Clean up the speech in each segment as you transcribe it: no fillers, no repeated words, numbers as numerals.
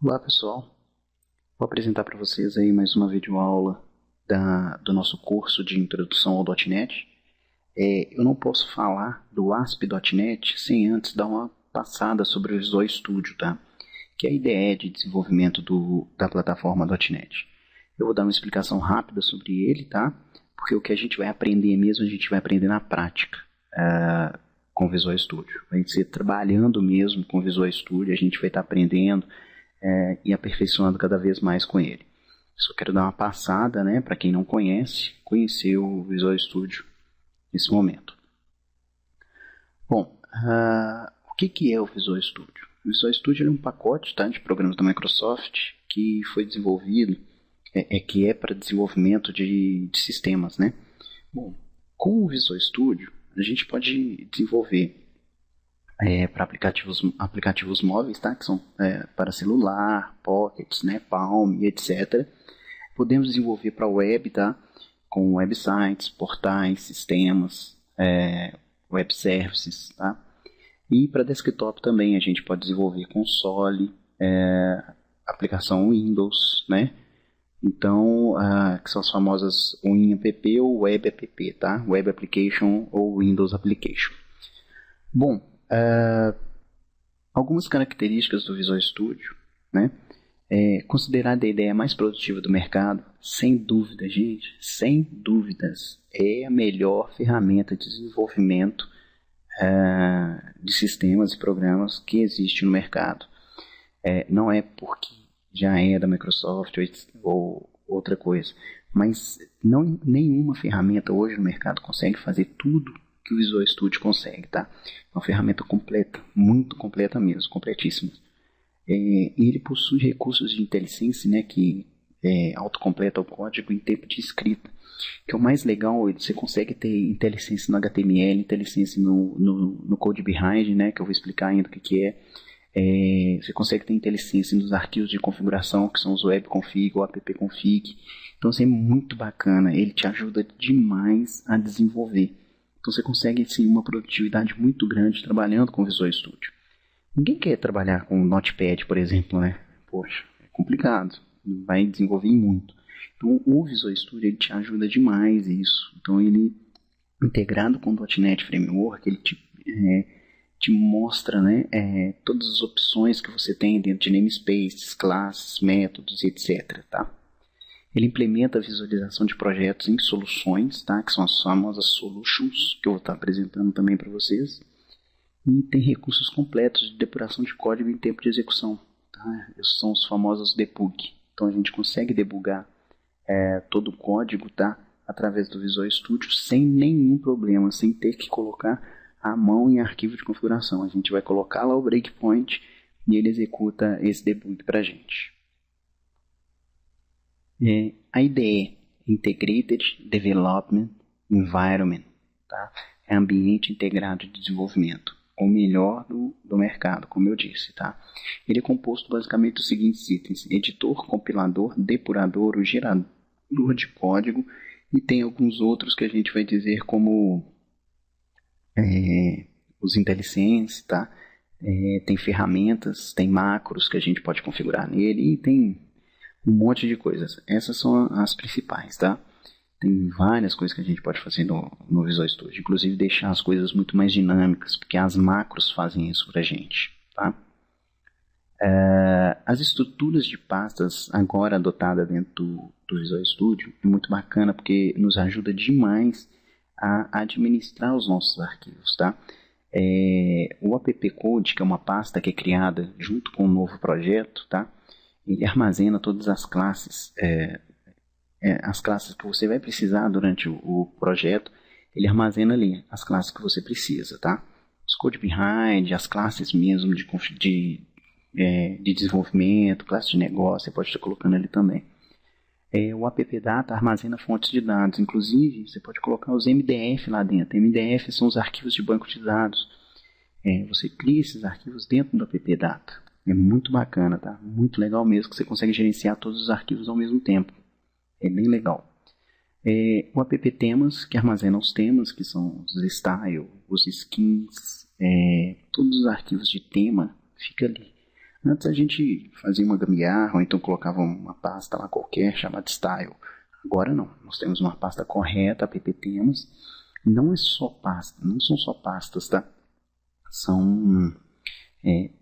Olá pessoal, vou apresentar para vocês aí mais uma videoaula do nosso curso de Introdução ao .NET. Eu não posso falar do ASP.NET sem antes dar uma passada sobre o Visual Studio, tá? Que é a ideia de desenvolvimento da plataforma .NET. Eu vou dar uma explicação rápida sobre ele, tá? Porque o que a gente vai aprender mesmo, a gente vai aprender na prática com o Visual Studio. Vai ser trabalhando mesmo com o Visual Studio, a gente vai estar aprendendo e aperfeiçoando cada vez mais com ele. Só quero dar uma passada, né, para quem não conhece, conhecer o Visual Studio nesse momento. Bom, o que é o Visual Studio? O Visual Studio é um pacote, tá, de programas da Microsoft que foi desenvolvido, que é para desenvolvimento de sistemas, né? Bom, com o Visual Studio a gente pode desenvolver para aplicativos móveis, tá? Que são para celular, pockets, né? Palm, etc. Podemos desenvolver para web, tá? Com websites, portais, sistemas, web services, tá? E para desktop também a gente pode desenvolver console, aplicação Windows, né? Então, que são as famosas WinApp ou Web App, tá? Web Application ou Windows Application. Bom, algumas características do Visual Studio, né? Considerada a ideia mais produtiva do mercado, sem dúvida, gente, sem dúvidas, é a melhor ferramenta de desenvolvimento de sistemas e programas que existe no mercado. Não é porque já é da Microsoft ou outra coisa, mas nenhuma ferramenta hoje no mercado consegue fazer tudo que o Visual Studio consegue, tá? É uma ferramenta completa, muito completa mesmo, completíssima. Ele possui recursos de IntelliSense, né, que autocompleta o código em tempo de escrita. Que é o mais legal, você consegue ter IntelliSense no HTML, IntelliSense no Code Behind, né, que eu vou explicar ainda o que é. Você consegue ter IntelliSense nos arquivos de configuração, que são os webconfig ou appconfig. Então, isso é muito bacana, ele te ajuda demais a desenvolver. Então você consegue sim, uma produtividade muito grande trabalhando com o Visual Studio. Ninguém quer trabalhar com Notepad, por exemplo, né? Poxa, é complicado, vai desenvolver muito. Então o Visual Studio ele te ajuda demais isso. Então ele, integrado com o .NET Framework, ele te mostra, né, todas as opções que você tem dentro de namespaces, classes, métodos, etc. Tá? Ele implementa a visualização de projetos em soluções, tá? Que são as famosas solutions, que eu vou estar apresentando também para vocês. E tem recursos completos de depuração de código em tempo de execução. Tá? Esses são os famosos debug. Então a gente consegue debugar todo o código, tá? Através do Visual Studio sem nenhum problema, sem ter que colocar a mão em arquivo de configuração. A gente vai colocar lá o breakpoint e ele executa esse debug para a gente. A IDE, Integrated Development Environment, tá? É ambiente integrado de desenvolvimento, o melhor do mercado, como eu disse. Tá? Ele é composto basicamente dos seguintes itens: editor, compilador, depurador, o gerador de código, e tem alguns outros que a gente vai dizer como os IntelliSense, tá? Tem ferramentas, tem macros que a gente pode configurar nele e tem um monte de coisas. Essas são as principais, tá? Tem várias coisas que a gente pode fazer no Visual Studio, inclusive deixar as coisas muito mais dinâmicas, porque as macros fazem isso pra gente, tá? As estruturas de pastas agora adotadas dentro do Visual Studio é muito bacana, porque nos ajuda demais a administrar os nossos arquivos, tá? O app code, que é uma pasta que é criada junto com um novo projeto, tá? Ele armazena todas as classes, as classes que você vai precisar durante o projeto. Ele armazena ali as classes que você precisa, tá? Os code behind, as classes mesmo de desenvolvimento, classe de negócio, você pode estar colocando ali também. O app data armazena fontes de dados, inclusive você pode colocar os MDF lá dentro. MDF são os arquivos de banco de dados. Você cria esses arquivos dentro do app data. É muito bacana, tá? Muito legal mesmo, que você consegue gerenciar todos os arquivos ao mesmo tempo. É bem legal. O app temas, que armazena os temas, que são os style, os skins, todos os arquivos de tema, fica ali. Antes a gente fazia uma gambiarra, ou então colocava uma pasta lá qualquer chamada Style. Agora não, nós temos uma pasta correta, app temos. Não é só pasta, não são só pastas, tá? São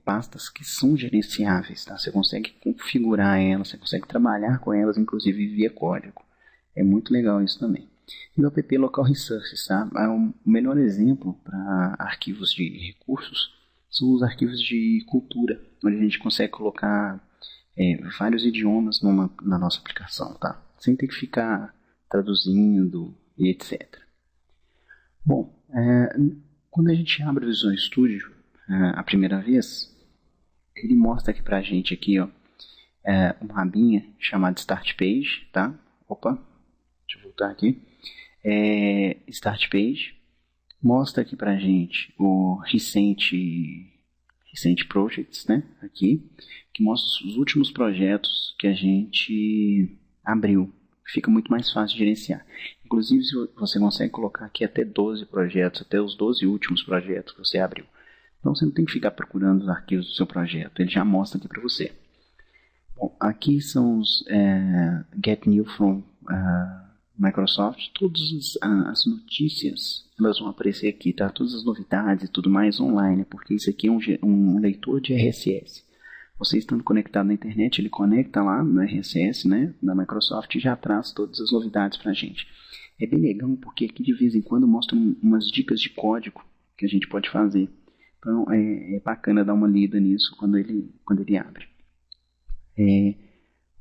pastas que são gerenciáveis, tá? Você consegue configurar elas, você consegue trabalhar com elas, inclusive via código. É muito legal isso também. E o app Local Resources, tá? É o melhor exemplo para arquivos de recursos são os arquivos de cultura, onde a gente consegue colocar vários idiomas na nossa aplicação, tá? Sem ter que ficar traduzindo e etc. Bom, quando a gente abre o Visual Studio a primeira vez, ele mostra aqui pra gente aqui, ó, uma abinha chamada Start Page, tá? Opa, deixa eu voltar aqui. Start Page mostra aqui pra gente o Recent Projects, né? Aqui, que mostra os últimos projetos que a gente abriu. Fica muito mais fácil de gerenciar. Inclusive, você consegue colocar aqui até 12 projetos, até os 12 últimos projetos que você abriu. Então, você não tem que ficar procurando os arquivos do seu projeto. Ele já mostra aqui para você. Bom, aqui são os Get New from Microsoft. Todas as notícias elas vão aparecer aqui, tá? Todas as novidades e tudo mais online, porque isso aqui é um leitor de RSS. Você estando conectado na internet, ele conecta lá no RSS, né, da Microsoft e já traz todas as novidades para a gente. É bem legal porque aqui de vez em quando mostra umas dicas de código que a gente pode fazer. Então é bacana dar uma lida nisso quando ele abre.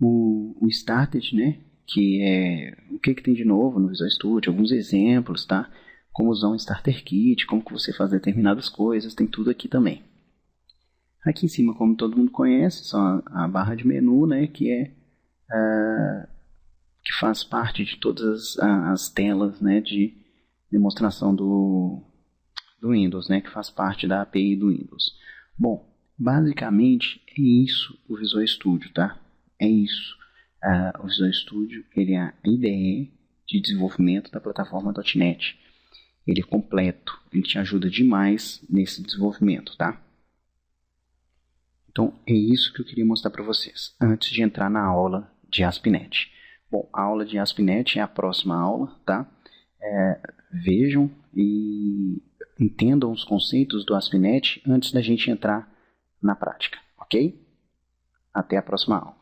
O Started, né, que é o que tem de novo no Visual Studio, alguns exemplos, tá? Como usar um Starter Kit, como que você faz determinadas coisas, tem tudo aqui também. Aqui em cima, como todo mundo conhece, só a barra de menu, né, que faz parte de todas as telas, né, de demonstração do Windows, né, que faz parte da API do Windows. Bom, basicamente é isso o Visual Studio, tá? É isso. O Visual Studio ele é a IDE de desenvolvimento da plataforma .NET. Ele é completo, ele te ajuda demais nesse desenvolvimento, tá? Então, é isso que eu queria mostrar para vocês, antes de entrar na aula de ASP.NET. Bom, a aula de ASP.NET é a próxima aula, tá? Vejam e entendam os conceitos do ASP.NET antes da gente entrar na prática, ok? Até a próxima aula.